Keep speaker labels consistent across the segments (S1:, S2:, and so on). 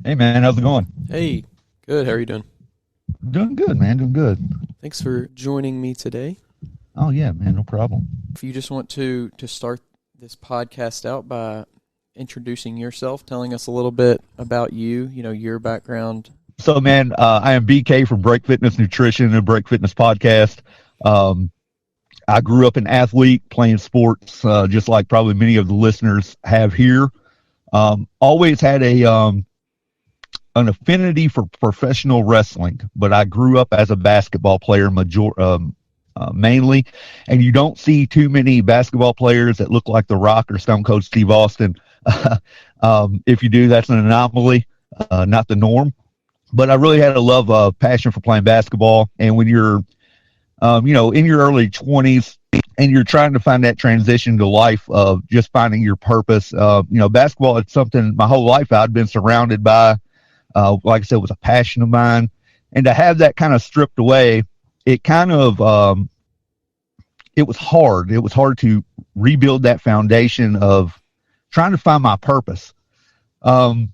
S1: Hey man, how's it going?
S2: Hey, good. How are you doing?
S1: Doing good, man. Doing good.
S2: Thanks for joining me today.
S1: Oh yeah, man, no problem.
S2: If you just want to start this podcast out by introducing yourself, telling us a little bit about your background.
S1: So man, I am BK from Break Fitness Nutrition and Break Fitness Podcast. Um, I grew up an athlete playing sports, just like probably many of the listeners have here. Always had a an affinity for professional wrestling, but I grew up as a basketball player mainly, and you don't see too many basketball players that look like The Rock or Stone Cold Steve Austin. If you do, that's an anomaly, not the norm. But I really had a love, passion for playing basketball, and when you're, in your early 20s and you're trying to find that transition to life of just finding your purpose, basketball is something my whole life I'd been surrounded by. Like I said, was a passion of mine, and to have that kind of stripped away, it kind of it was hard. It was hard to rebuild that foundation of trying to find my purpose. Um,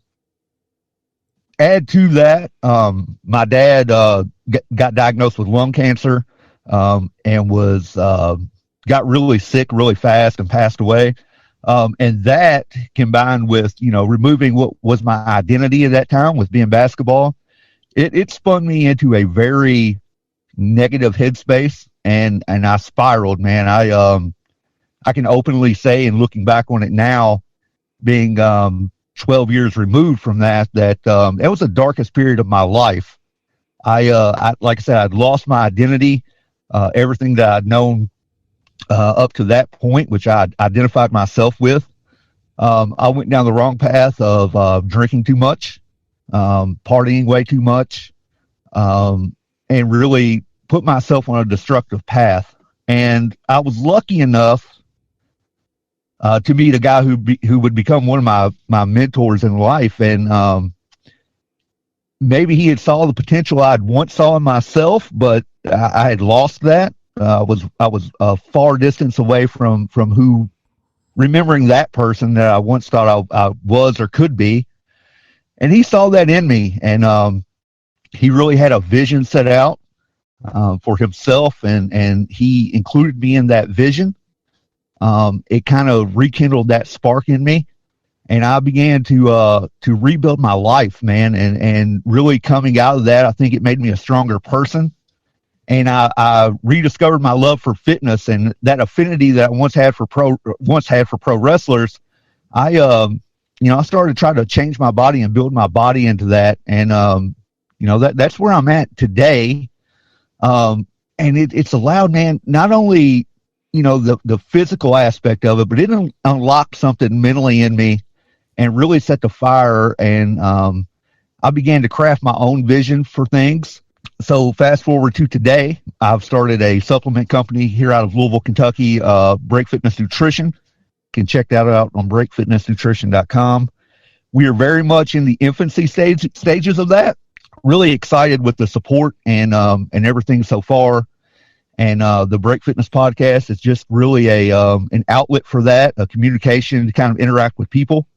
S1: Add to that, my dad got diagnosed with lung cancer, and was got really sick really fast and passed away. And that combined with removing what was my identity at that time with being basketball, it spun me into a very negative headspace, and I spiraled, man. I can openly say, and looking back on it now, being 12 years removed from that it was the darkest period of my life. I like I said, I'd lost my identity, everything that I'd known up to that point, which I identified myself with. I went down the wrong path of drinking too much, partying way too much, and really put myself on a destructive path. And I was lucky enough to meet a guy who would become one of my mentors in life, and maybe he had saw the potential I'd once saw in myself, but I had lost that. I was a far distance away from who remembering that person that I once thought I was or could be, and he saw that in me, and he really had a vision set out for himself, and he included me in that vision. It kind of rekindled that spark in me, and I began to rebuild my life, man, and really coming out of that, I think it made me a stronger person. And I rediscovered my love for fitness and that affinity that I once had for pro wrestlers. I started to try to change my body and build my body into that, and that's where I'm at today. And it's allowed, man, not only the physical aspect of it, but it unlocked something mentally in me and really set the fire. And I began to craft my own vision for things. So fast forward to today, I've started a supplement company here out of Louisville, Kentucky, Break Fitness Nutrition. You can check that out on breakfitnessnutrition.com. We are very much in the infancy stages of that. Really excited with the support and everything so far. And the Break Fitness podcast is just really an outlet for that, a communication to kind of interact with people.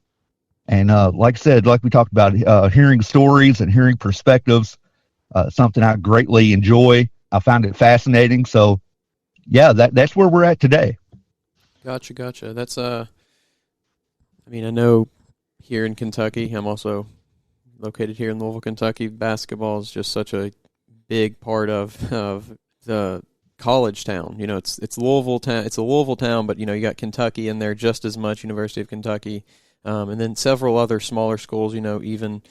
S1: And like I said, like we talked about, hearing stories and hearing perspectives, something I greatly enjoy. I find it fascinating. So, yeah, that's where we're at today.
S2: Gotcha. That's I know here in Kentucky, I'm also located here in Louisville, Kentucky. Basketball is just such a big part of the college town. It's Louisville town. It's a Louisville town, but you got Kentucky in there just as much. University of Kentucky, and then several other smaller schools. Even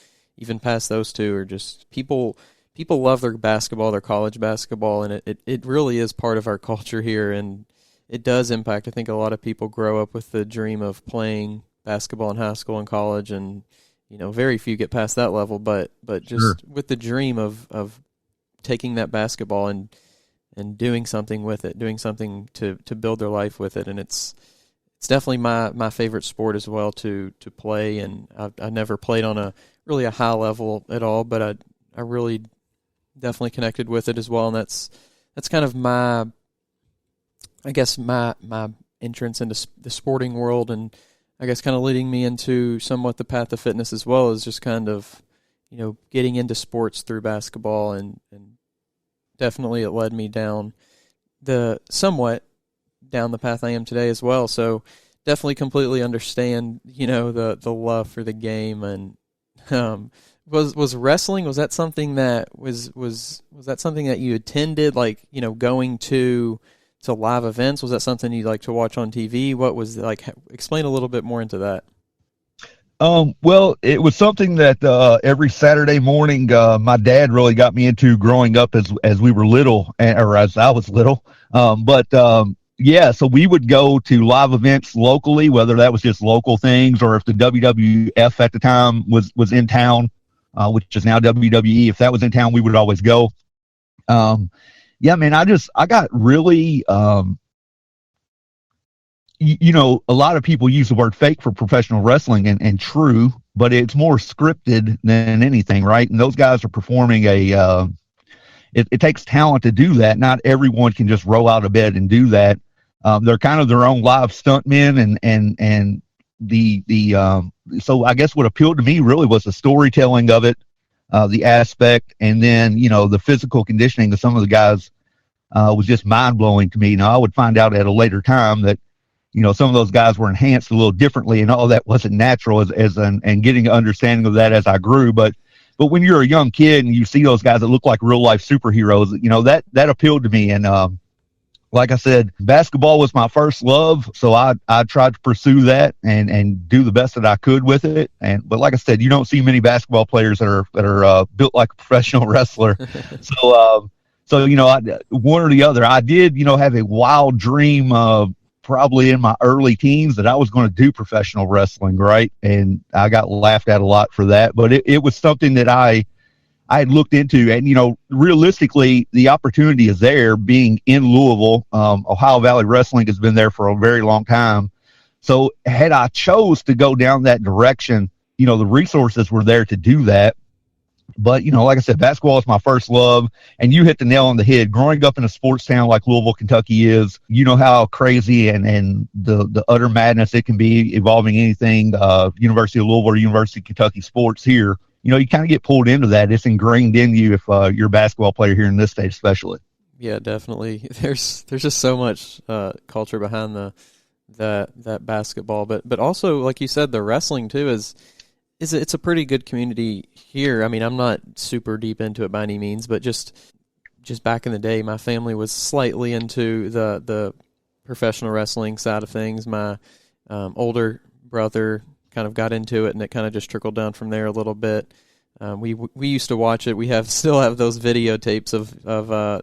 S2: past those two are just people. People love their basketball, their college basketball, and it really is part of our culture here, and it does impact. I think a lot of people grow up with the dream of playing basketball in high school and college, and very few get past that level. But
S1: Sure.
S2: just with the dream of taking that basketball and doing something with it, doing something to build their life with it, and it's definitely my favorite sport as well to play. And I never played on a high level at all, but I really definitely connected with it as well, and that's kind of my entrance into the sporting world, and I guess kind of leading me into somewhat the path of fitness as well, is just kind of getting into sports through basketball, and definitely it led me somewhat down the path I am today as well. So definitely completely understand, the love for the game. And was wrestling, was that something that was that something that you attended, like, going to live events? Was that something you like to watch on TV? What was like? Explain a little bit more into that.
S1: Well, it was something that every Saturday morning my dad really got me into growing up as we were little, or as I was little. Yeah, so we would go to live events locally, whether that was just local things or if the WWF at the time was in town, which is now WWE. If that was in town, we would always go. Yeah, man, I got really, a lot of people use the word fake for professional wrestling, and true, but it's more scripted than anything, right? And those guys are performing it takes talent to do that. Not everyone can just roll out of bed and do that. They're kind of their own live stuntmen, and so I guess what appealed to me really was the storytelling of it, the aspect, and then, the physical conditioning of some of the guys was just mind blowing to me. Now, I would find out at a later time that, some of those guys were enhanced a little differently, and all that wasn't natural and getting an understanding of that as I grew. But when you're a young kid and you see those guys that look like real life superheroes, that appealed to me. And, like I said, basketball was my first love. So I tried to pursue that and do the best that I could with it. But like I said, you don't see many basketball players that are built like a professional wrestler. So, one or the other. I did, have a wild dream, probably in my early teens, that I was going to do professional wrestling, right? And I got laughed at a lot for that, but it was something that I had looked into, and, realistically, the opportunity is there being in Louisville. Ohio Valley Wrestling has been there for a very long time. So had I chose to go down that direction, the resources were there to do that. But, like I said, basketball is my first love, and you hit the nail on the head. Growing up in a sports town like Louisville, Kentucky is, how crazy and the utter madness it can be involving anything, University of Louisville or University of Kentucky sports here. You kind of get pulled into that. It's ingrained in you if you're a basketball player here in this state, especially.
S2: Yeah, definitely. There's just so much culture behind that basketball, but also, like you said, the wrestling too it's a pretty good community here. I mean, I'm not super deep into it by any means, but just back in the day, my family was slightly into the professional wrestling side of things. My older brother kind of got into it, and it kind of just trickled down from there a little bit. We used to watch it. We still have those videotapes of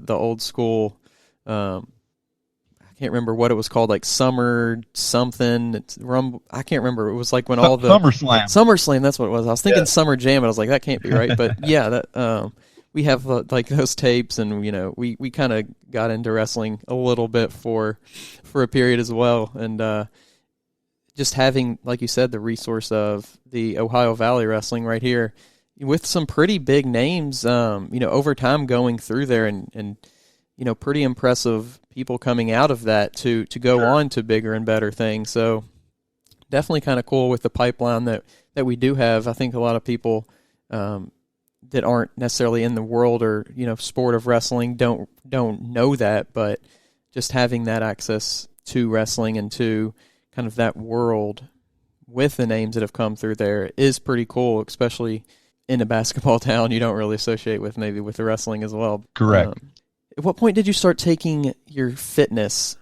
S2: the old school. I can't remember what it was called, like Summer something. It's Rumble. I can't remember. It was like when all the SummerSlam. That's what it was. I was thinking Summer Jam, and I was like, that can't be right. But yeah, that we have like those tapes, and we kind of got into wrestling a little bit for a period as well, and just having, like you said, the resource of the Ohio Valley Wrestling right here with some pretty big names, over time going through there, and pretty impressive people coming out of that to go on to bigger and better things. So definitely kind of cool with the pipeline that we do have. I think a lot of people that aren't necessarily in the world or, sport of wrestling don't know that, but just having that access to wrestling and to kind of that world with the names that have come through there is pretty cool, especially in a basketball town you don't really associate with, maybe with the wrestling as well.
S1: Correct.
S2: At what point did you start taking your fitness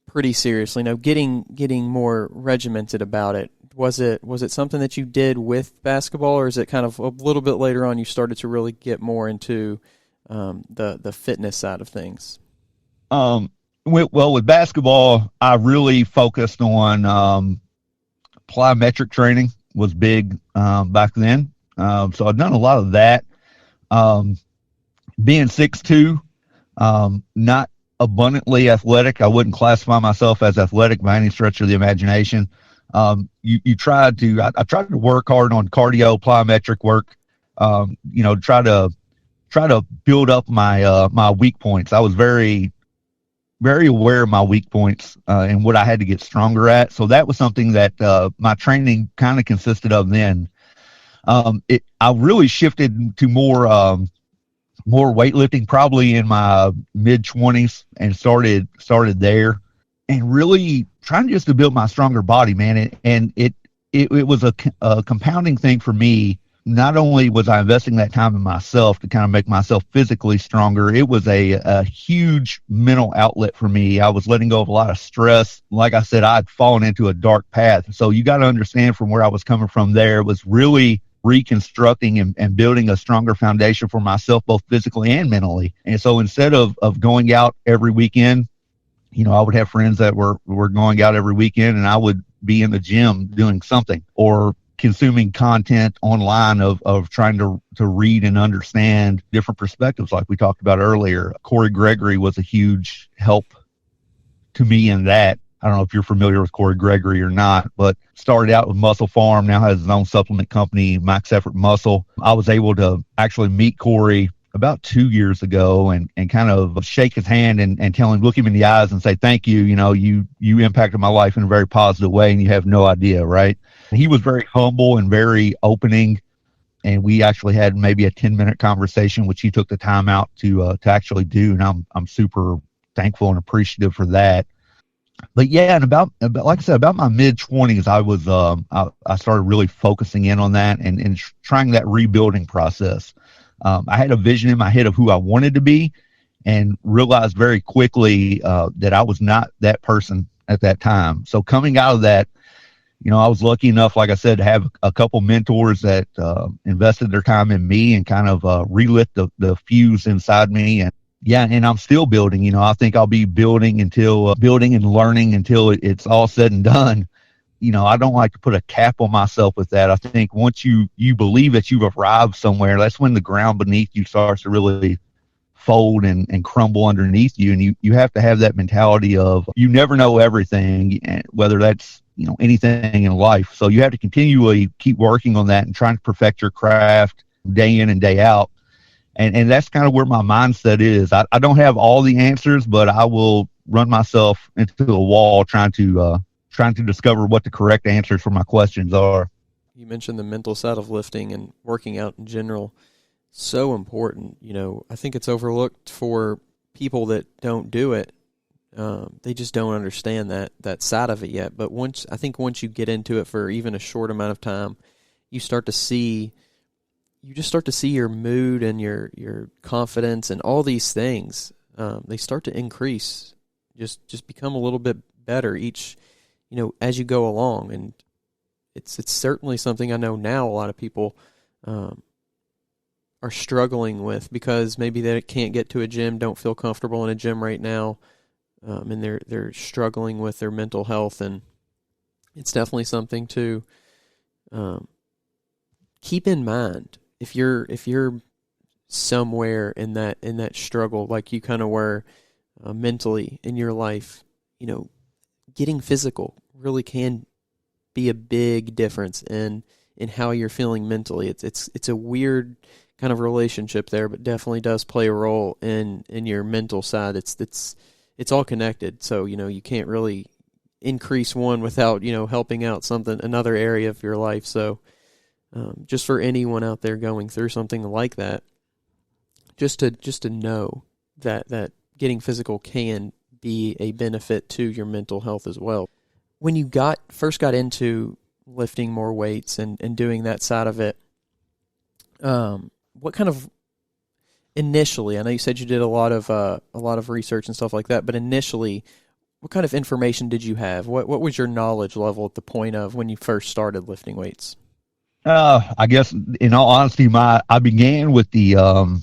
S2: pretty seriously, getting more regimented about it? Was it something that you did with basketball, or is it kind of a little bit later on you started to really get more into the fitness side of things?
S1: Well, with basketball, I really focused on plyometric training was big back then. So I've done a lot of that. Being 6'2", not abundantly athletic, I wouldn't classify myself as athletic by any stretch of the imagination. I tried to work hard on cardio, plyometric work, try to build up my weak points. I was very, very aware of my weak points and what I had to get stronger at. So that was something that my training kind of consisted of then. I really shifted to more weightlifting probably in my mid-20s and started there, and really trying just to build my stronger body, man. And it was a compounding thing for me. Not only was I investing that time in myself to kind of make myself physically stronger, it was a huge mental outlet for me. I was letting go of a lot of stress. Like I said, I'd fallen into a dark path. So you got to understand from where I was coming from there, it was really reconstructing and building a stronger foundation for myself, both physically and mentally. And so instead of going out every weekend, I would have friends that were going out every weekend, and I would be in the gym doing something or consuming content online of trying to read and understand different perspectives like we talked about earlier. Corey Gregory was a huge help to me in that. I don't know if you're familiar with Corey Gregory or not, but started out with Muscle Farm, now has his own supplement company, Max Effort Muscle. I was able to actually meet Corey about 2 years ago and kind of shake his hand and tell him, look him in the eyes and say, thank you. You impacted my life in a very positive way, and you have no idea, right? And he was very humble and very opening. And we actually had maybe a 10-minute conversation, which he took the time out to actually do. And I'm super thankful and appreciative for that. But yeah, and about like I said, about my mid-20s, I started really focusing in on that and trying that rebuilding process. I had a vision in my head of who I wanted to be, and realized very quickly that I was not that person at that time. So coming out of that, I was lucky enough, like I said, to have a couple mentors that invested their time in me and kind of relit the fuse inside me. And yeah, and I'm still building. I think I'll be building and learning until it's all said and done. I don't like to put a cap on myself with that. I think once you believe that you've arrived somewhere, that's when the ground beneath you starts to really fold and crumble underneath you. And you have to have that mentality of you never know everything, whether that's, anything in life. So you have to continually keep working on that and trying to perfect your craft day in and day out. And that's kind of where my mindset is. I don't have all the answers, but I will run myself into a wall trying to discover what the correct answers for my questions are.
S2: You mentioned the mental side of lifting and working out in general. So important. I think it's overlooked for people that don't do it. They just don't understand that side of it yet. But once you get into it for even a short amount of time, you just start to see your mood and your confidence and all these things. They start to increase, just become a little bit better each, as you go along. And it's certainly something I know now a lot of people are struggling with because maybe they can't get to a gym, don't feel comfortable in a gym right now, and they're struggling with their mental health. And it's definitely something to keep in mind. If you're somewhere in that struggle like you kind of were mentally in your life, getting physical really can be a big difference in how you're feeling mentally. It's a weird kind of relationship there, but definitely does play a role in your mental side. It's all connected. So, you can't really increase one without, helping out another area of your life. So, just for anyone out there going through something like that, just to know that getting physical can be a benefit to your mental health as well. When you first got into lifting more weights and doing that side of it, what kind of initially, I know you said you did a lot of research and stuff like that, but initially, what kind of information did you have? What was your knowledge level at the point of when you first started lifting weights?
S1: I guess in all honesty, I began with the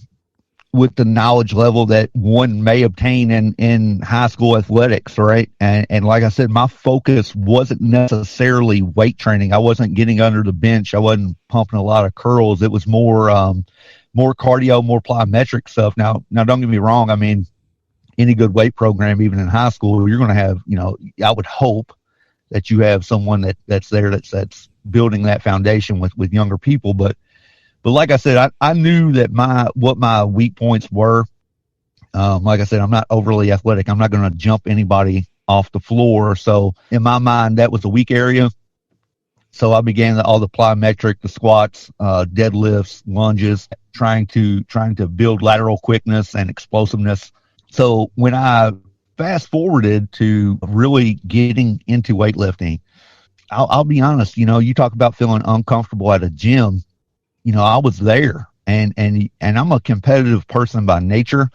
S1: knowledge level that one may obtain in high school athletics, right? And like I said, my focus wasn't necessarily weight training. I wasn't getting under the bench. I wasn't pumping a lot of curls. It was more cardio, more plyometric stuff. Now don't get me wrong. I mean, any good weight program, even in high school, you're going to have, I would hope that you have someone that's there that's building that foundation with younger people. But like I said, I knew that what my weak points were. Like I said, I'm not overly athletic. I'm not going to jump anybody off the floor. So in my mind, that was a weak area. So I began all the plyometric, the squats, deadlifts, lunges, trying to build lateral quickness and explosiveness. So when I fast forwarded to really getting into weightlifting, I'll be honest, you talk about feeling uncomfortable at a gym. I was there, and I'm a competitive person by nature.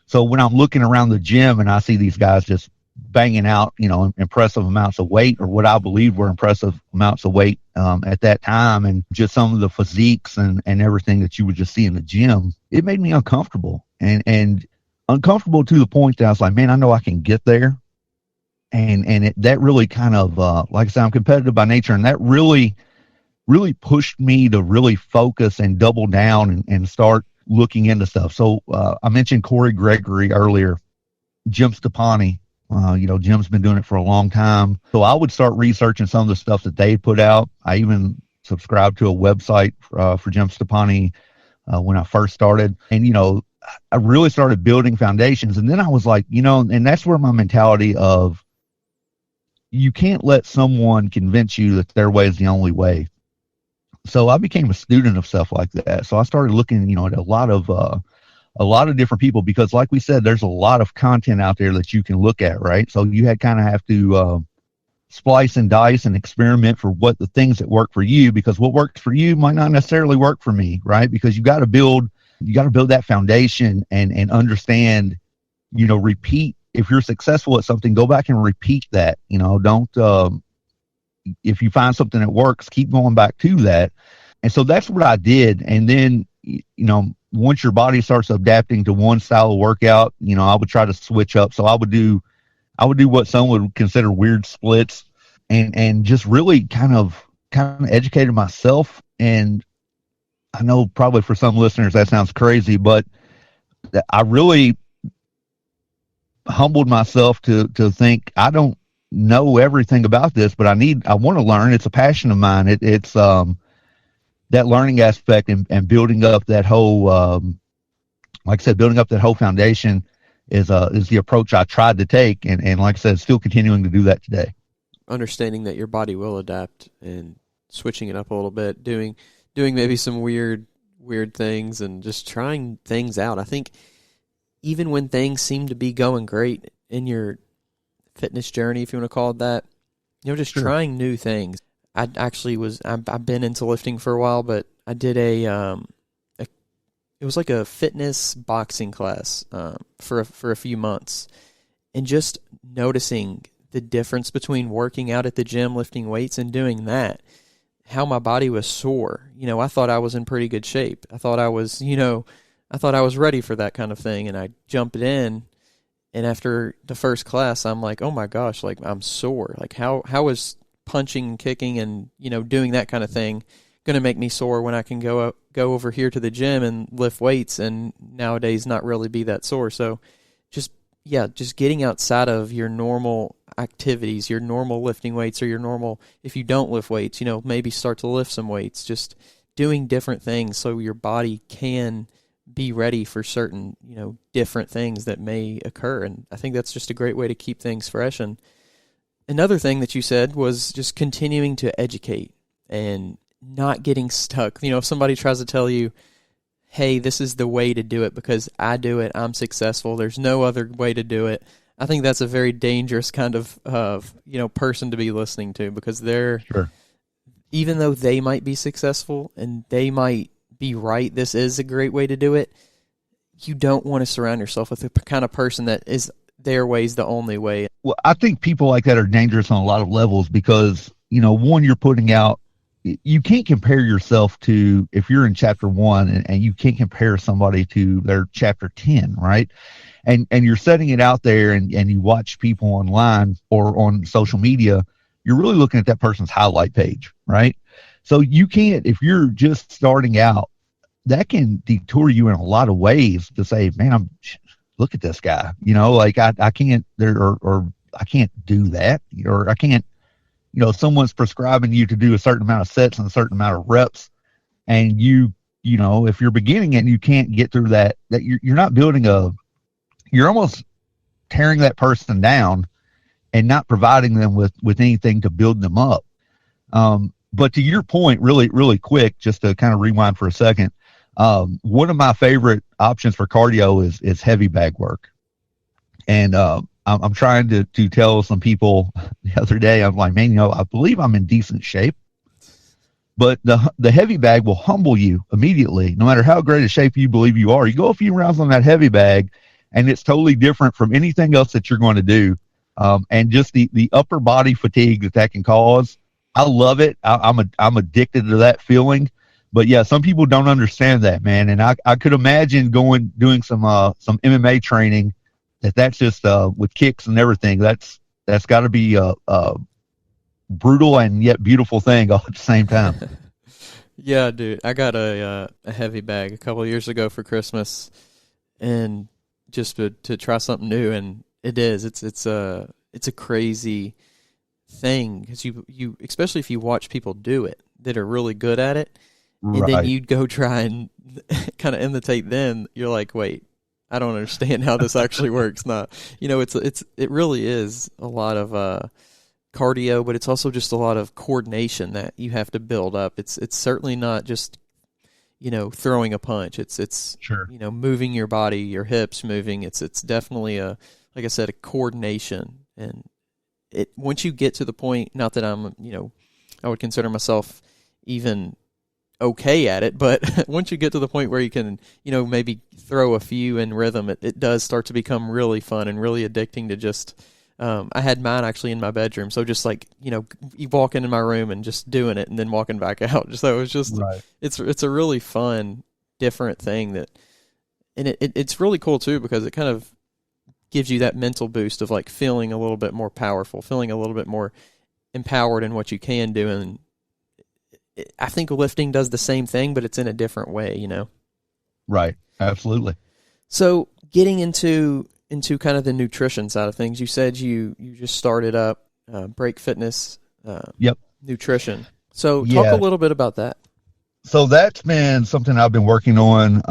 S1: So when I'm looking around the gym and I see these guys just banging out, impressive amounts of weight, or what I believe were impressive amounts of weight at that time, and just some of the physiques and everything that you would just see in the gym, it made me uncomfortable, and uncomfortable to the point that I was like, man, I know I can get there. And that really kind of, like I said, I'm competitive by nature, and that really pushed me to really focus and double down and start looking into stuff. So I mentioned Corey Gregory earlier, Jim Stepani. Jim's been doing it for a long time. So I would start researching some of the stuff that they put out. I even subscribed to a website for Jim Stepani when I first started. And, I really started building foundations. And then I was like, and that's where my mentality of, you can't let someone convince you that their way is the only way. So I became a student of stuff like that. So I started looking, at a lot of different people, because like we said, there's a lot of content out there that you can look at, right? So you kind of have to splice and dice and experiment for what the things that work for you, because what works for you might not necessarily work for me, right? Because you got to build that foundation and understand, repeat. If you're successful at something, go back and repeat that. Don't, if you find something that works, keep going back to that. And so that's what I did. And then, once your body starts adapting to one style of workout, I would try to switch up. So I would do what some would consider weird splits, and just really kind of educated myself. And I know probably for some listeners that sounds crazy, but I really humbled myself to think, I don't know everything about this, but I want to learn. It's a passion of mine. It's that learning aspect and building up that whole, like I said, building up that whole foundation is the approach I tried to take. And like I said, still continuing to do that today.
S2: Understanding that your body will adapt and switching it up a little bit, doing maybe some weird things and just trying things out. I think even when things seem to be going great in your fitness journey, if you want to call it that, just
S1: Sure.
S2: trying new things. I've been into lifting for a while, but I did it was like a fitness boxing class for a few months, and just noticing the difference between working out at the gym, lifting weights, and doing that, how my body was sore. I thought I was in pretty good shape. I thought I was ready for that kind of thing, and I jumped in, and after the first class, I'm like, oh my gosh, like I'm sore. Like how is punching, kicking, and doing that kind of thing going to make me sore when I can go over here to the gym and lift weights and nowadays not really be that sore? So just getting outside of your normal activities, your normal lifting weights, or your normal, if you don't lift weights, maybe start to lift some weights, just doing different things so your body can be ready for certain, different things that may occur. And I think that's just a great way to keep things fresh. And another thing that you said was just continuing to educate and not getting stuck. If somebody tries to tell you, hey, this is the way to do it because I do it, I'm successful, there's no other way to do it, I think that's a very dangerous kind of person to be listening to, because they're,
S1: Sure.
S2: even though they might be successful and they might be right, this is a great way to do it, you don't want to surround yourself with the kind of person that is their way is the only way.
S1: Well, I think people like that are dangerous on a lot of levels, because, one, you're putting out, you can't compare yourself to, if you're in chapter 1 and you can't compare somebody to their chapter 10, right? And you're setting it out there, and you watch people online or on social media, you're really looking at that person's highlight page, right? So you can't, if you're just starting out, that can detour you in a lot of ways to say, man, look at this guy, like I can't or I can't do that, or I can't, someone's prescribing you to do a certain amount of sets and a certain amount of reps, and if you're beginning and you can't get through that you're not building you're almost tearing that person down and not providing them with anything to build them up. But to your point, really quick, just to kind of rewind for a second, one of my favorite options for cardio is heavy bag work. And I'm trying to tell some people the other day, I'm like, man, I believe I'm in decent shape, but the heavy bag will humble you immediately. No matter how great a shape you believe you are, you go a few rounds on that heavy bag, and it's totally different from anything else that you're going to do. And just the upper body fatigue that can cause, I love it. I'm addicted to that feeling. But yeah, some people don't understand that, man. And I could imagine doing some MMA training. That's just with kicks and everything. That's got to be a brutal and yet beautiful thing all at the same time.
S2: Yeah, dude. I got a heavy bag a couple of years ago for Christmas, and just to try something new. And it's a crazy thing, because you especially if you watch people do it that are really good at it, and then you'd go try and kind of imitate them. You're like, wait, I don't understand how this actually works. Not, it really is a lot of cardio, but it's also just a lot of coordination that you have to build up. It's certainly not just throwing a punch. It's
S1: sure,
S2: moving your body, your hips moving. It's definitely like I said, a coordination. And once you get to the point, not that I'm I would consider myself even okay at it, but once you get to the point where you can maybe throw a few in rhythm, it does start to become really fun and really addicting to just I had mine actually in my bedroom, so just like you walk into my room and just doing it and then walking back out. So it was just
S1: right.
S2: It's a really fun, different thing and it's really cool too, because it kind of gives you that mental boost of like feeling a little bit more powerful, feeling a little bit more empowered in what you can do. And I think lifting does the same thing, but it's in a different way,
S1: Right. Absolutely.
S2: So getting into kind of the nutrition side of things, you said you just started up Break Fitness
S1: Yep.
S2: Nutrition. So talk a little bit about that.
S1: So that's been something I've been working on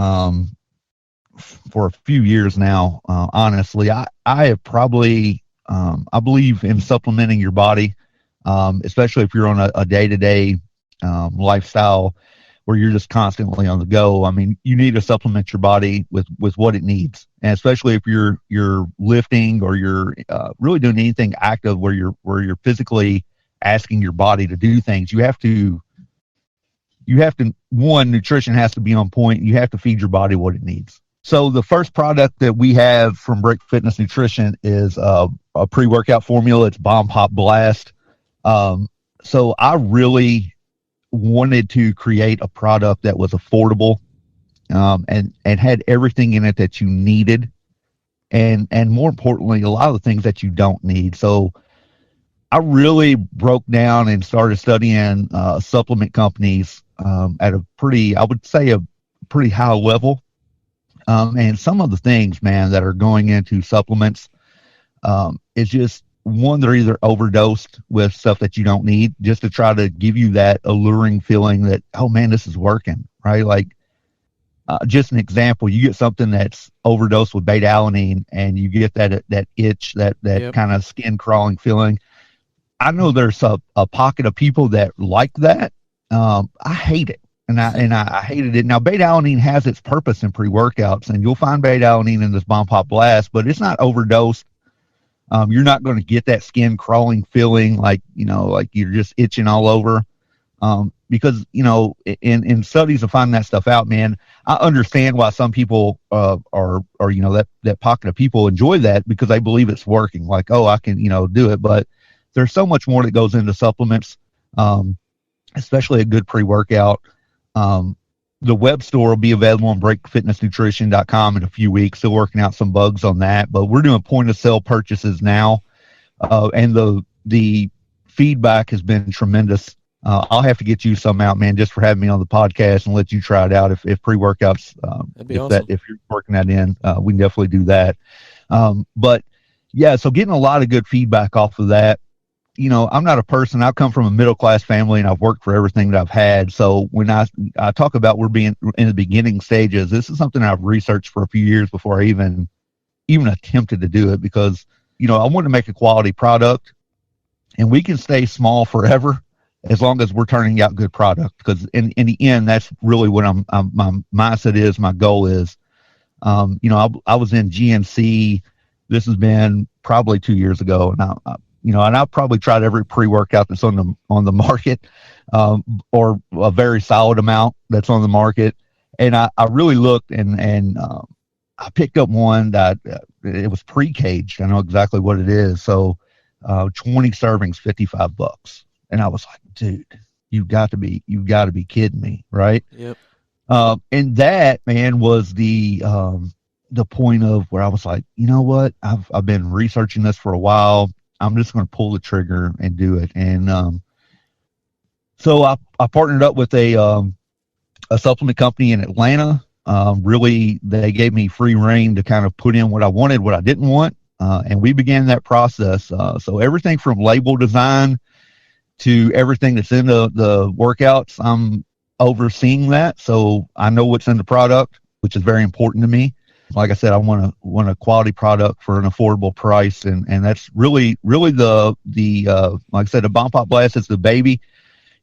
S1: for a few years now. Honestly, I have probably I believe in supplementing your body, especially if you're on a day-to-day lifestyle where you're just constantly on the go. I mean, you need to supplement your body with what it needs, and especially if you're lifting or you're really doing anything active where you're physically asking your body to do things. You have to one, nutrition has to be on point. You have to feed your body what it needs. So the first product that we have from Break Fitness Nutrition is a pre-workout formula. It's Bomb Pop Blast. So I really wanted to create a product that was affordable and had everything in it that you needed, and more importantly, a lot of the things that you don't need. So I really broke down and started studying supplement companies at a pretty high level. And some of the things, man, that are going into supplements is just, one, they're either overdosed with stuff that you don't need just to try to give you that alluring feeling that, oh man, this is working, right? Like, just an example, you get something that's overdosed with beta alanine and you get that itch, that
S2: Yep.
S1: kind of skin crawling feeling. I know there's a pocket of people that like that. I hate it. And I hated it. Now, beta alanine has its purpose in pre-workouts, and you'll find beta alanine in this Bomb Pop Blast, but it's not overdosed. You're not going to get that skin crawling feeling like you're just itching all over. Because, in studies of finding that stuff out, man, I understand why some people are that pocket of people enjoy that because they believe it's working. Like, oh, I can, do it. But there's so much more that goes into supplements, especially a good pre-workout. The web store will be available on breakfitnessnutrition.com in a few weeks. Still working out some bugs on that, but we're doing point of sale purchases now. And the feedback has been tremendous. I'll have to get you some out, man, just for having me on the podcast and let you try it out. If pre-workouts,
S2: That'd be awesome.
S1: if you're working that in, we can definitely do that. But yeah, so getting a lot of good feedback off of that. I'm not a person, I've come from a middle-class family and I've worked for everything that I've had. So when I talk about we're being in the beginning stages, this is something I've researched for a few years before I even attempted to do it, because, I want to make a quality product, and we can stay small forever. as long as we're turning out good product. Because in the end, that's really what my mindset is, my goal is. I was in GNC. This has been probably 2 years ago, and I've probably tried every pre-workout that's on the market, or a very solid amount that's on the market. And I really looked, and I picked up one that it was pre-caged. I know exactly what it is. So 20 servings, $55. And I was like, dude, you got to be kidding me, right?
S2: Yep.
S1: And that, man, was the point of where I was like, you know what? I've been researching this for a while. I'm just going to pull the trigger and do it. And so I partnered up with a supplement company in Atlanta. Really, they gave me free reign to kind of put in what I wanted, what I didn't want. And we began that process. So everything from label design to everything that's in the workouts, I'm overseeing that. So I know what's in the product, which is very important to me. Like I said, I want a quality product for an affordable price. And that's really the like I said, the Bomb Pop Blast is the baby.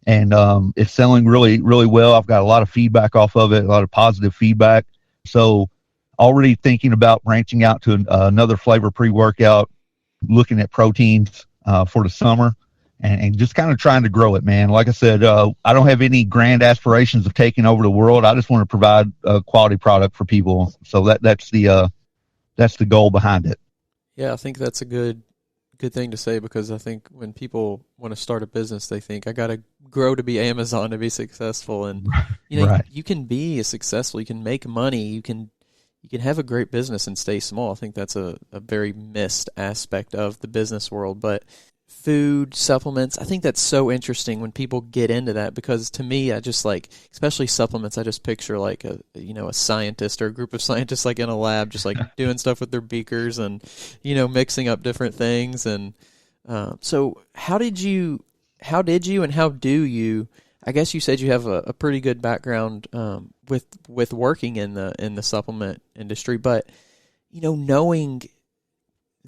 S1: And it's selling really, really well. I've got a lot of feedback off of it, a lot of positive feedback. So already thinking about branching out to another flavor pre-workout, looking at proteins for the summer, and just kind of trying to grow it, man. Like I said, I don't have any grand aspirations of taking over the world. I just want to provide a quality product for people. So that's the goal behind it.
S2: Yeah, I think that's a good thing to say, because I think when people want to start a business, they think I got to grow to be Amazon to be successful. And
S1: right.
S2: You can be successful, you can make money, you can have a great business and stay small. I think that's a very missed aspect of the business world. But food, supplements, I think that's so interesting when people get into that, because to me, I just like, especially supplements, I just picture like a scientist or a group of scientists like in a lab, just like doing stuff with their beakers and, mixing up different things. And so how did you and how do you, I guess you said you have a pretty good background with working in the supplement industry, but knowing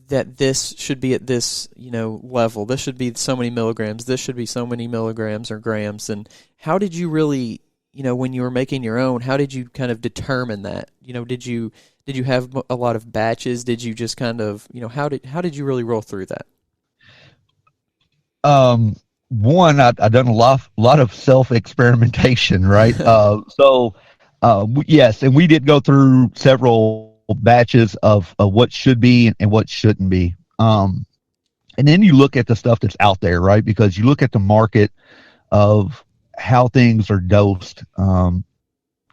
S2: that this should be at this level, this should be so many milligrams, this should be so many milligrams or grams, and how did you really, when you were making your own, how did you kind of determine that? Did you have a lot of batches? Did you just kind of, how did you really roll through that?
S1: One, I've done a lot of self-experimentation, right? Yes, and we did go through several batches of what should be and what shouldn't be. And then you look at the stuff that's out there, right? Because you look at the market of how things are dosed. And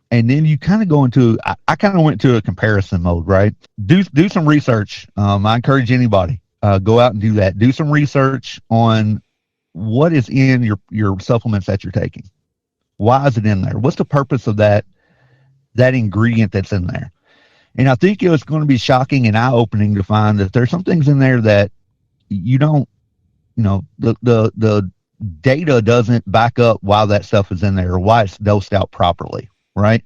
S1: then you kind of go into, I kind of went to a comparison mode, right? Do some research. I encourage anybody, go out and do that. Do some research on what is in your supplements that you're taking. Why is it in there? What's the purpose of that ingredient that's in there? And I think it was going to be shocking and eye-opening to find that there's some things in there that you don't, the data doesn't back up why that stuff is in there or why it's dosed out properly, right?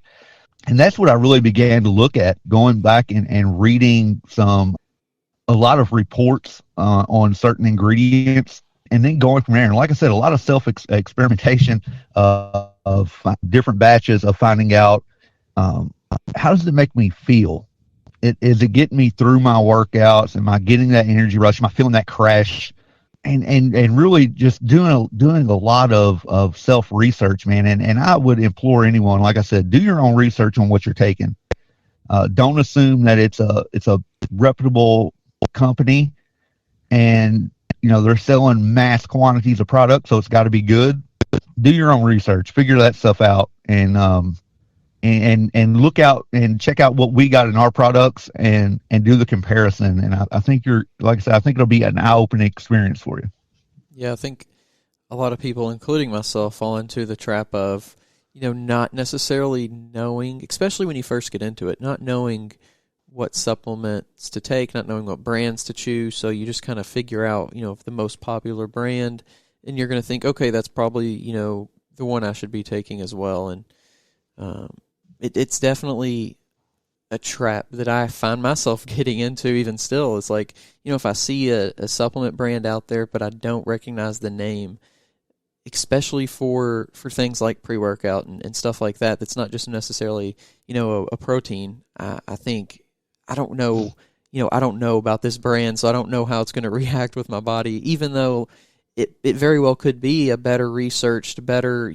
S1: And that's what I really began to look at, going back and reading a lot of reports on certain ingredients, and then going from there. And like I said, a lot of self-experimentation of different batches of finding out, how does it make me feel? Is it getting me through my workouts? Am I getting that energy rush? Am I feeling that crash? And really just doing a lot of self-research, man. And I would implore anyone, like I said, do your own research on what you're taking. Don't assume that it's a reputable company and they're selling mass quantities of product, so it's got to be good. Do your own research, figure that stuff out, and look out and check out what we got in our products and do the comparison. And I think like I said, I think it'll be an eye-opening experience for you.
S2: Yeah, I think a lot of people, including myself, fall into the trap of, not necessarily knowing, especially when you first get into it, not knowing what supplements to take, not knowing what brands to choose. So you just kind of figure out, the most popular brand, and you're going to think, okay, that's probably, the one I should be taking as well. And it's definitely a trap that I find myself getting into even still. It's like, if I see a supplement brand out there, but I don't recognize the name, especially for things like pre-workout and stuff like that. That's not just necessarily, a protein. I think, I don't know, I don't know about this brand, so I don't know how it's going to react with my body, even though it very well could be a better researched, better,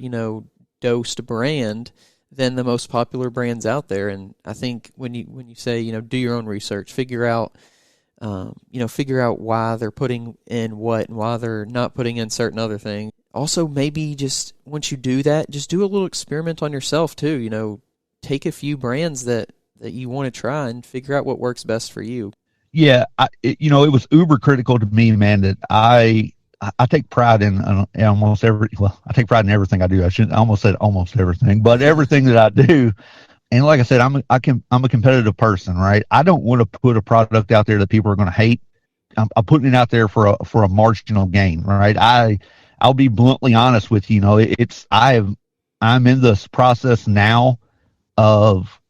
S2: dosed brand than the most popular brands out there. And I think when you say, do your own research, figure out why they're putting in what and why they're not putting in certain other things. Also, maybe just once you do that, just do a little experiment on yourself too. Take a few brands that you want to try and figure out what works best for you.
S1: Yeah, it was uber critical to me, man, that I take pride in almost I take pride in everything I do. I almost said almost everything, but everything that I do. And like I said, I'm a competitive person, right? I don't want to put a product out there that people are going to hate. I'm putting it out there for a marginal gain, right? I'll be bluntly honest with you. I'm in this process now of,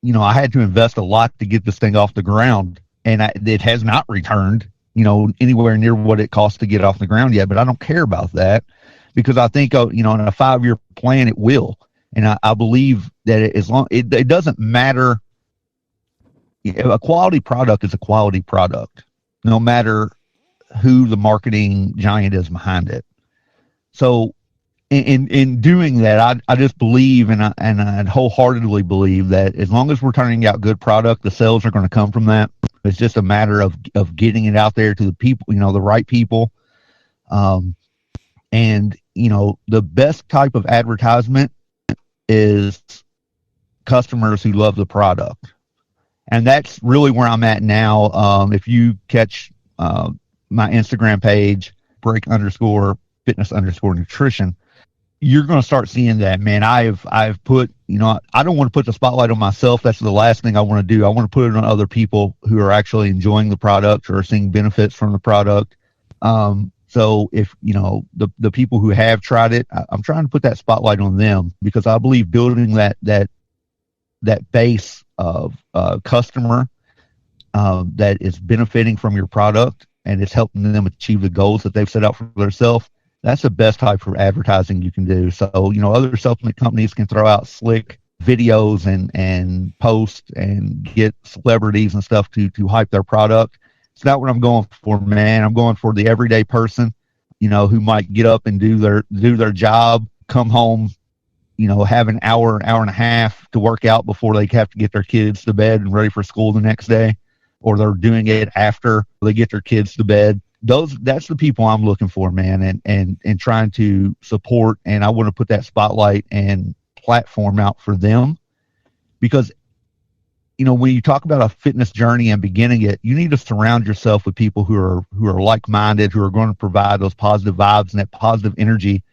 S1: I had to invest a lot to get this thing off the ground, and it has not returned, anywhere near what it costs to get off the ground yet. But I don't care about that, because I think, in a 5-year plan, it will. And I believe that it doesn't matter. A quality product is a quality product, no matter who the marketing giant is behind it. So in doing that, I just believe, and I wholeheartedly believe that as long as we're turning out good product, the sales are going to come from that. It's just a matter of getting it out there to the people, the right people. And the best type of advertisement is customers who love the product. And that's really where I'm at now. If you catch my Instagram page, break_fitness_nutrition, you're going to start seeing that, man. I've put, I don't want to put the spotlight on myself. That's the last thing I want to do. I want to put it on other people who are actually enjoying the product or are seeing benefits from the product. So if, the people who have tried it, I'm trying to put that spotlight on them, because I believe building that base of customer that is benefiting from your product and it's helping them achieve the goals that they've set out for themselves, that's the best type of advertising you can do. So, other supplement companies can throw out slick videos and post and get celebrities and stuff to hype their product. It's not what I'm going for, man. I'm going for the everyday person, who might get up and do their job, come home, have an hour and a half to work out before they have to get their kids to bed and ready for school the next day, or they're doing it after they get their kids to bed. That's the people I'm looking for, man, and trying to support. And I want to put that spotlight and platform out for them, because when you talk about a fitness journey and beginning it, you need to surround yourself with people who are like-minded, who are going to provide those positive vibes and that positive energy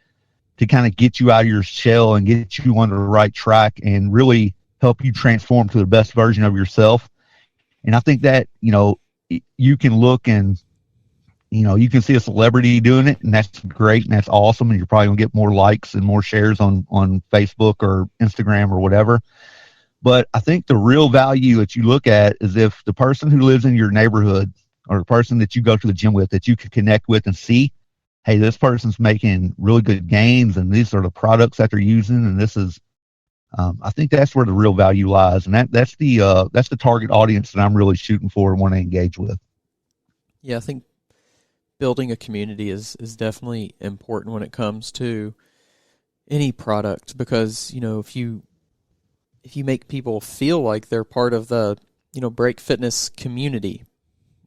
S1: to kind of get you out of your shell and get you on the right track and really help you transform to the best version of yourself. And I think that, you can look and, you can see a celebrity doing it, and that's great and that's awesome. And you're probably going to get more likes and more shares on Facebook or Instagram or whatever. But I think the real value that you look at is if the person who lives in your neighborhood or the person that you go to the gym with, that you can connect with and see, hey, this person's making really good gains and these are the products that they're using. And this is, I think that's where the real value lies. And that's the target audience that I'm really shooting for and want to engage with.
S2: Yeah, I think building a community is definitely important when it comes to any product, because, if you make people feel like they're part of the, Break Fitness community,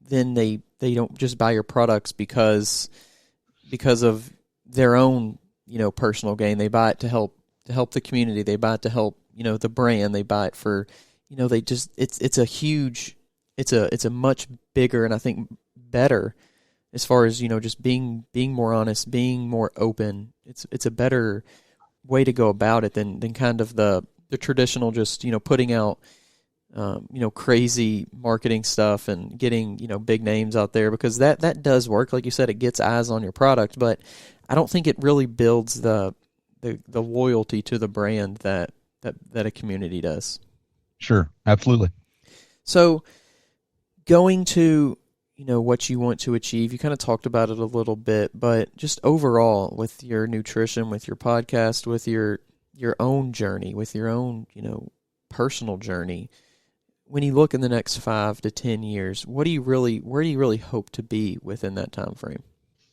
S2: then they don't just buy your products because of their own, personal gain. They buy it to help the community. They buy it to help, the brand. They buy it for, it's a much bigger, and I think better, as far as, just being more honest, being more open. It's a better way to go about it than kind of the traditional, just, putting out, crazy marketing stuff and getting, big names out there, because that does work. Like you said, it gets eyes on your product, but I don't think it really builds the loyalty to the brand that a community does.
S1: Sure. Absolutely.
S2: So going to, what you want to achieve. You kind of talked about it a little bit, but just overall with your nutrition, with your podcast, with your own journey, with your own, personal journey, when you look in the next 5 to 10 years, where do you really hope to be within that time frame?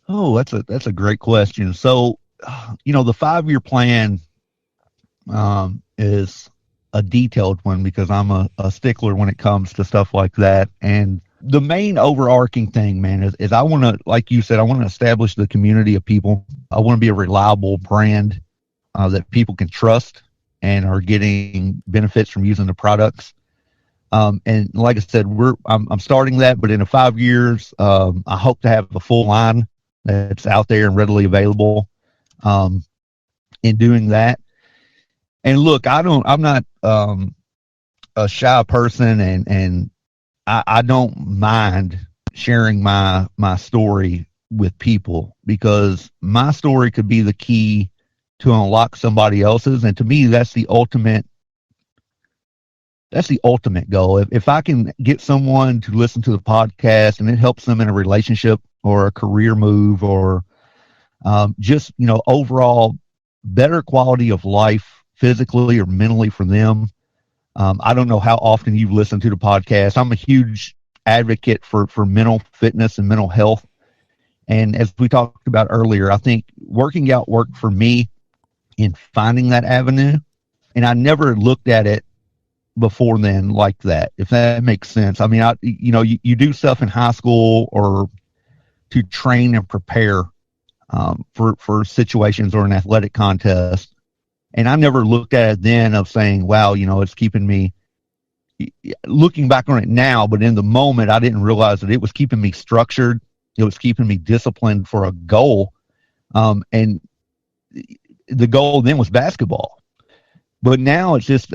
S1: Oh, that's a great question. So, the 5-year plan is a detailed one because I'm a stickler when it comes to stuff like that. And the main overarching thing, man, is I want to, like you said, I want to establish the community of people. I want to be a reliable brand that people can trust and are getting benefits from using the products. And like I said, I'm starting that, but in 5 years, I hope to have a full line that's out there and readily available. In doing that, and look, I'm not a shy person, and I don't mind sharing my story with people because my story could be the key to unlock somebody else's, and to me, that's the ultimate goal. If I can get someone to listen to the podcast and it helps them in a relationship or a career move or just, overall better quality of life physically or mentally for them. I don't know how often you've listened to the podcast. I'm a huge advocate for mental fitness and mental health. And as we talked about earlier, I think working out worked for me in finding that avenue. And I never looked at it before then like that, if that makes sense. I mean, you do stuff in high school or to train and prepare for situations or an athletic contest. And I never looked at it then of saying, wow, it's keeping me, looking back on it now, but in the moment, I didn't realize that it was keeping me structured. It was keeping me disciplined for a goal. And the goal then was basketball. But now it's just,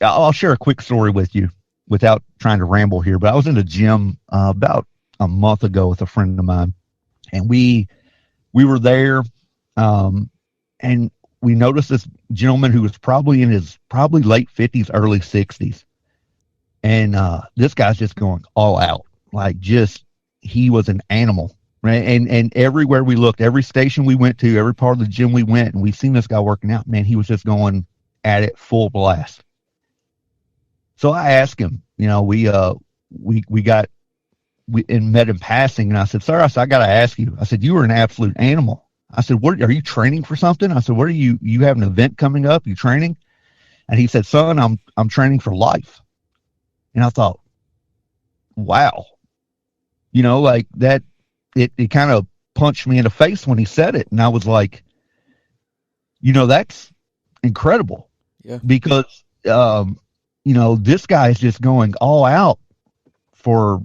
S1: I'll share a quick story with you without trying to ramble here, but I was in the gym about a month ago with a friend of mine, and we were there, and we noticed this gentleman who was probably in his late 50s, early 60s. And this guy's just going all out, like he was an animal, right? And everywhere we looked, every station we went to, every part of the gym we went, and we seen this guy working out, man, he was just going at it full blast. So I asked him, we met in passing, and I said, sir, I got to ask you. I said, you were an absolute animal. I said, what are you training for something? I said, what are you have an event coming up? You training? And he said, son, I'm training for life. And I thought, wow, like that, it kind of punched me in the face when he said it. And I was like, that's incredible.
S2: Yeah.
S1: Because, this guy is just going all out for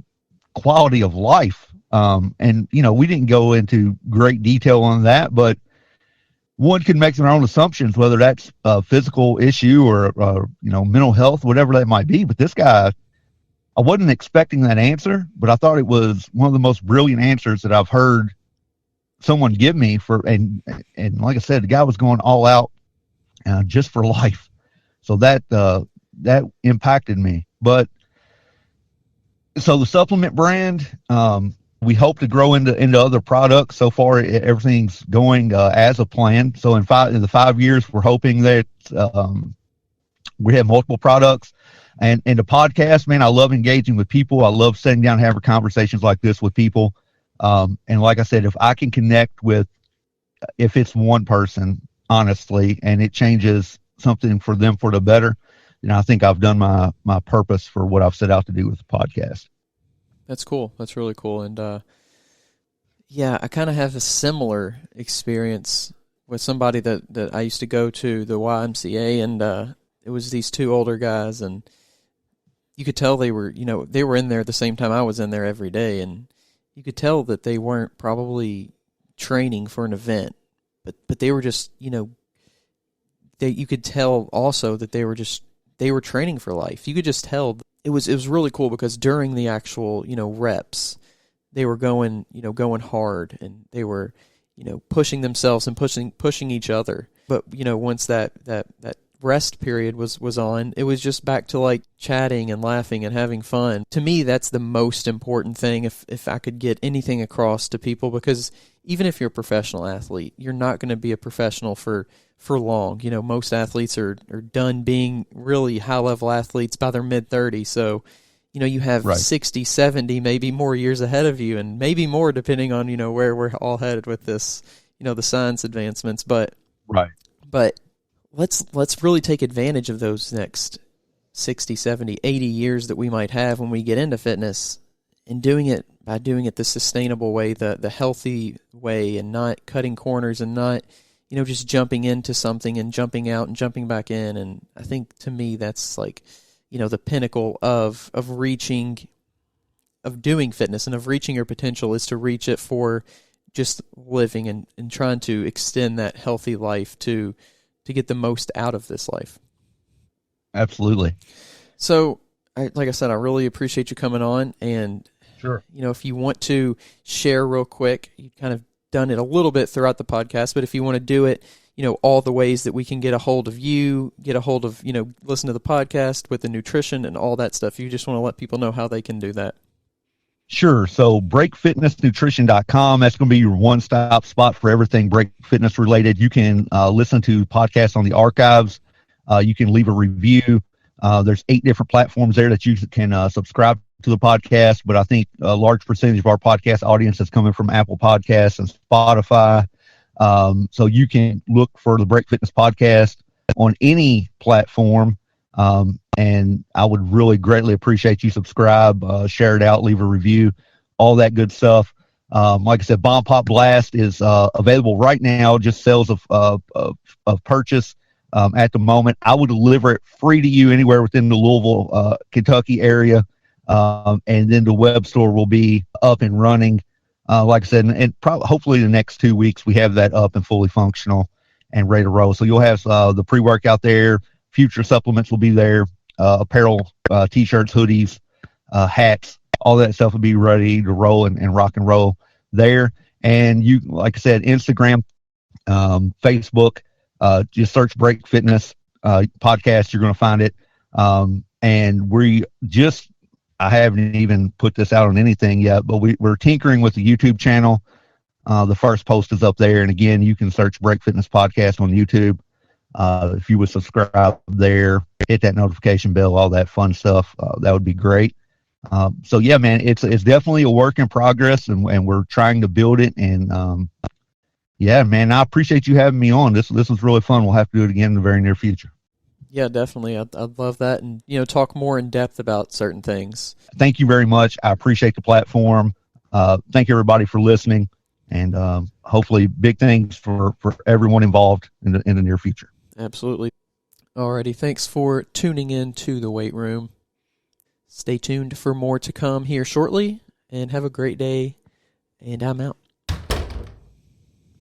S1: quality of life. And, we didn't go into great detail on that, but one can make their own assumptions, whether that's a physical issue or, mental health, whatever that might be. But this guy, I wasn't expecting that answer, but I thought it was one of the most brilliant answers that I've heard someone give me and like I said, the guy was going all out just for life. So that impacted me. But so the supplement brand, we hope to grow into other products. So far, everything's going as a plan. So in the 5 years, we're hoping that we have multiple products. And the podcast, man, I love engaging with people. I love sitting down and having conversations like this with people. And like I said, if I can connect with, if it's one person, honestly, and it changes something for them for the better, then I think I've done my purpose for what I've set out to do with the podcast. That's
S2: cool. That's really cool. And yeah, I kind of have a similar experience with somebody that I used to go to the YMCA, and it was these two older guys, and you could tell they were in there at the same time I was in there every day, and you could tell that they weren't probably training for an event, but they were just, you could tell also that they were training for life. You could just tell. It was really cool because during the actual, reps, they were going hard, and they were, pushing themselves and pushing each other. But, once that rest period was on, it was just back to like chatting and laughing and having fun. To me, that's the most important thing if I could get anything across to people, because even if you're a professional athlete, you're not going to be a professional for long. You know, most athletes are done being really high-level athletes by their mid-30s, so you know, you have 60, 70, maybe more years ahead of you, and maybe more depending on, you know, where we're all headed with this, you know, the science advancements. But let's really take advantage of those next 60, 70, 80 years that we might have when we get into fitness, and doing it the sustainable way, the healthy way, and not cutting corners, and not, you know, just jumping into something and jumping out and jumping back in. And I think, to me, that's like, you know, the pinnacle of doing fitness and of reaching your potential, is to reach it for just living and trying to extend that healthy life to get the most out of this life.
S1: Absolutely.
S2: So, like I said, I really appreciate you coming on. And,
S1: sure,
S2: you know, if you want to share real quick, you've kind of done it a little bit throughout the podcast, but if you want to do it, you know, all the ways that we can get a hold of you, get a hold of, you know, listen to the podcast with the nutrition and all that stuff. You just want to let people know how they can do that.
S1: Sure. So breakfitnessnutrition.com, that's going to be your one-stop spot for everything break fitness related. You can listen to podcasts on the archives. You can leave a review. There's 8 different platforms there that you can subscribe to the podcast, but I think a large percentage of our podcast audience is coming from Apple Podcasts and Spotify. So you can look for the Break Fitness Podcast on any platform. And I would really greatly appreciate you subscribe, share it out, leave a review, all that good stuff. Like I said, Bomb Pop Blast is available right now, just sales of purchase at the moment. I would deliver it free to you anywhere within the Louisville, Kentucky area. And then the web store will be up and running. Like I said, and hopefully the next 2 weeks we have that up and fully functional and ready to roll. So you'll have the pre-workout there. Future supplements will be there. Apparel, T-shirts, hoodies, hats, all that stuff will be ready to roll and rock and roll there. And you, like I said, Instagram, Facebook, just search Break Fitness Podcast. You're going to find it. And I haven't even put this out on anything yet, but we're tinkering with the YouTube channel. The first post is up there. And again, you can search Break Fitness Podcast on YouTube. If you would subscribe there, hit that notification bell, all that fun stuff, that would be great. So yeah, man, it's definitely a work in progress, and we're trying to build it. And yeah, man, I appreciate you having me on. This was really fun. We'll have to do it again in the very near future.
S2: Yeah, definitely. I'd love that, and, you know, talk more in depth about certain things.
S1: Thank you very much. I appreciate the platform. Thank everybody for listening, and hopefully big things for everyone involved in the near future.
S2: Absolutely. Alrighty, thanks for tuning in to The Weight Room. Stay tuned for more to come here shortly, and have a great day, and I'm out.